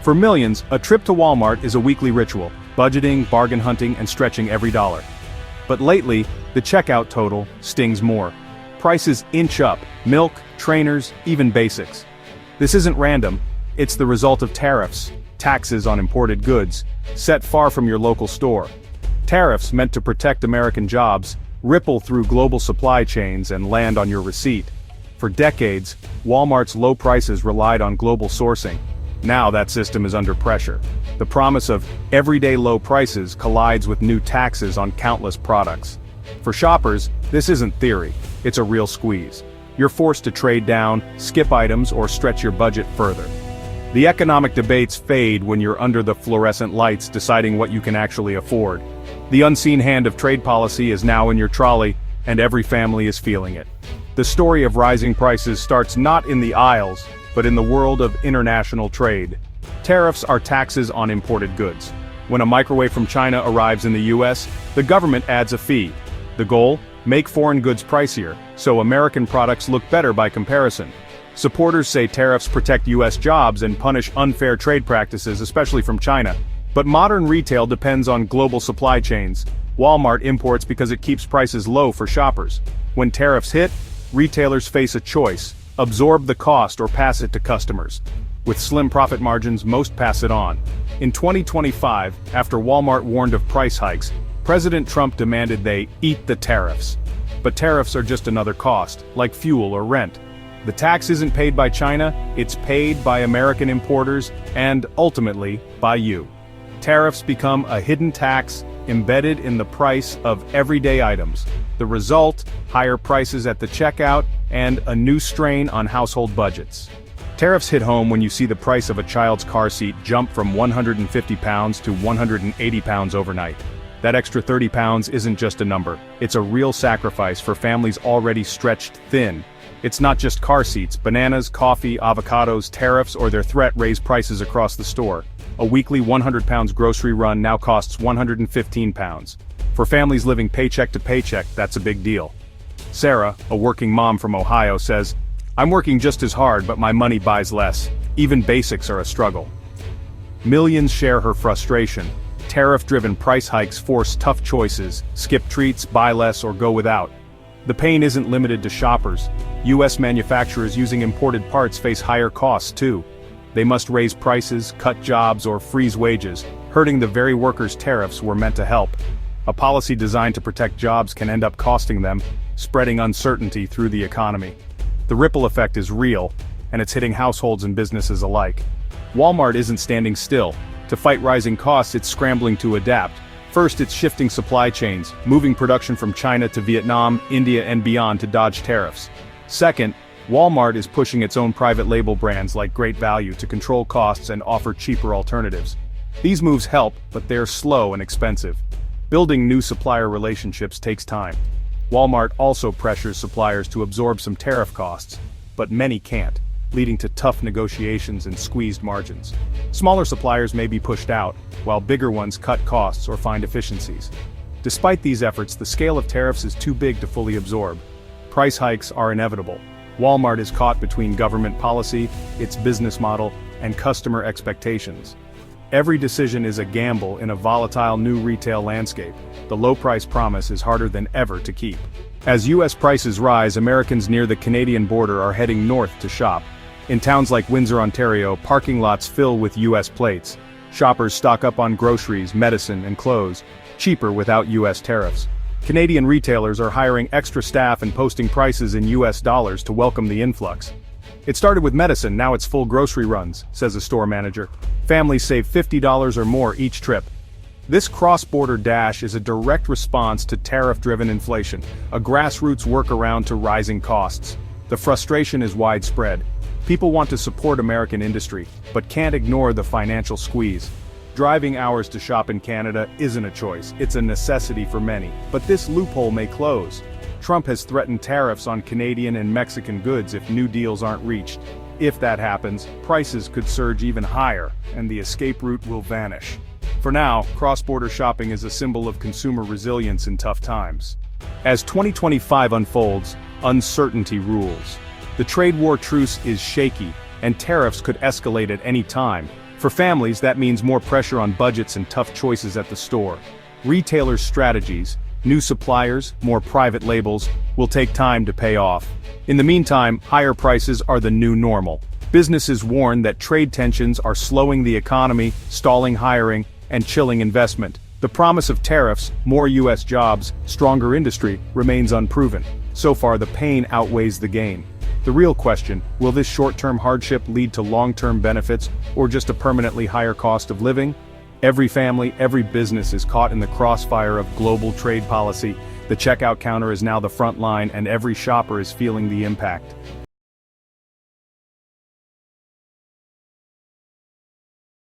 For millions, a trip to Walmart is a weekly ritual, budgeting, bargain hunting, and stretching every dollar. But lately, the checkout total stings more. Prices inch up: milk, trainers, even basics. This isn't random, it's the result of tariffs, taxes on imported goods, set far from your local store. Tariffs meant to protect American jobs ripple through global supply chains and land on your receipt. For decades, Walmart's low prices relied on global sourcing. Now that system is under pressure. The promise of everyday low prices collides with new taxes on countless products. For shoppers, this isn't theory, it's a real squeeze. You're forced to trade down, skip items, or stretch your budget further. The economic debates fade when you're under the fluorescent lights deciding what you can actually afford. The unseen hand of trade policy is now in your trolley, and every family is feeling it. The story of rising prices starts not in the aisles, but in the world of international trade. Tariffs are taxes on imported goods. When a microwave from China arrives in the US, the government adds a fee. The goal? Make foreign goods pricier, so American products look better by comparison. Supporters say tariffs protect US jobs and punish unfair trade practices, especially from China. But modern retail depends on global supply chains. Walmart imports because it keeps prices low for shoppers. When tariffs hit, retailers face a choice: absorb the cost or pass it to customers. With slim profit margins, most pass it on. In 2025, after Walmart warned of price hikes, President Trump demanded they eat the tariffs. But tariffs are just another cost, like fuel or rent. The tax isn't paid by China, it's paid by American importers and, ultimately, by you. Tariffs become a hidden tax embedded in the price of everyday items. The result: higher prices at the checkout and a new strain on household budgets. Tariffs hit home when you see the price of a child's car seat jump from 150 pounds to 180 pounds overnight. That extra 30 pounds isn't just a number, it's a real sacrifice for families already stretched thin. It's not just car seats, bananas, coffee, avocados, tariffs, or their threat raise prices across the store. A weekly 100 pounds grocery run now costs 115 pounds. For families living paycheck to paycheck, that's a big deal. Sarah, a working mom from Ohio, says, "I'm working just as hard, but my money buys less. Even basics are a struggle." Millions share her frustration. Tariff-driven price hikes force tough choices: skip treats, buy less, or go without. The pain isn't limited to shoppers. US manufacturers using imported parts face higher costs too. They must raise prices, cut jobs, or freeze wages, hurting the very workers tariffs were meant to help. A policy designed to protect jobs can end up costing them, spreading uncertainty through the economy. The ripple effect is real, and it's hitting households and businesses alike. Walmart isn't standing still. To fight rising costs, it's scrambling to adapt. First, it's shifting supply chains, moving production from China to Vietnam, India, and beyond to dodge tariffs. Second, Walmart is pushing its own private label brands like Great Value to control costs and offer cheaper alternatives. These moves help, but they're slow and expensive. Building new supplier relationships takes time. Walmart also pressures suppliers to absorb some tariff costs, but many can't, leading to tough negotiations and squeezed margins. Smaller suppliers may be pushed out, while bigger ones cut costs or find efficiencies. Despite these efforts, the scale of tariffs is too big to fully absorb. Price hikes are inevitable. Walmart is caught between government policy, its business model, and customer expectations. Every decision is a gamble in a volatile new retail landscape. The low price promise is harder than ever to keep. As US prices rise, Americans near the Canadian border are heading north to shop. In towns like Windsor, Ontario, parking lots fill with US plates. Shoppers stock up on groceries, medicine, and clothes, cheaper without US tariffs. Canadian retailers are hiring extra staff and posting prices in US dollars to welcome the influx. "It started with medicine, now it's full grocery runs," says a store manager. Families save $50 or more each trip. This cross-border dash is a direct response to tariff-driven inflation, a grassroots workaround to rising costs. The frustration is widespread. People want to support American industry, but can't ignore the financial squeeze. Driving hours to shop in Canada isn't a choice, it's a necessity for many, but this loophole may close. Trump has threatened tariffs on Canadian and Mexican goods if new deals aren't reached. If that happens, prices could surge even higher, and the escape route will vanish. For now, cross-border shopping is a symbol of consumer resilience in tough times. As 2025 unfolds, uncertainty rules. The trade war truce is shaky, and tariffs could escalate at any time, For families, that means more pressure on budgets and tough choices at the store. Retailers' strategies, new suppliers, more private labels, will take time to pay off. In the meantime, higher prices are the new normal. Businesses warn that trade tensions are slowing the economy, stalling hiring, and chilling investment. The promise of tariffs, more U.S. jobs, stronger industry, remains unproven. So far, the pain outweighs the gain. The real question, will this short-term hardship lead to long-term benefits, or just a permanently higher cost of living? Every family, every business is caught in the crossfire of global trade policy. The checkout counter is now the front line, and every shopper is feeling the impact.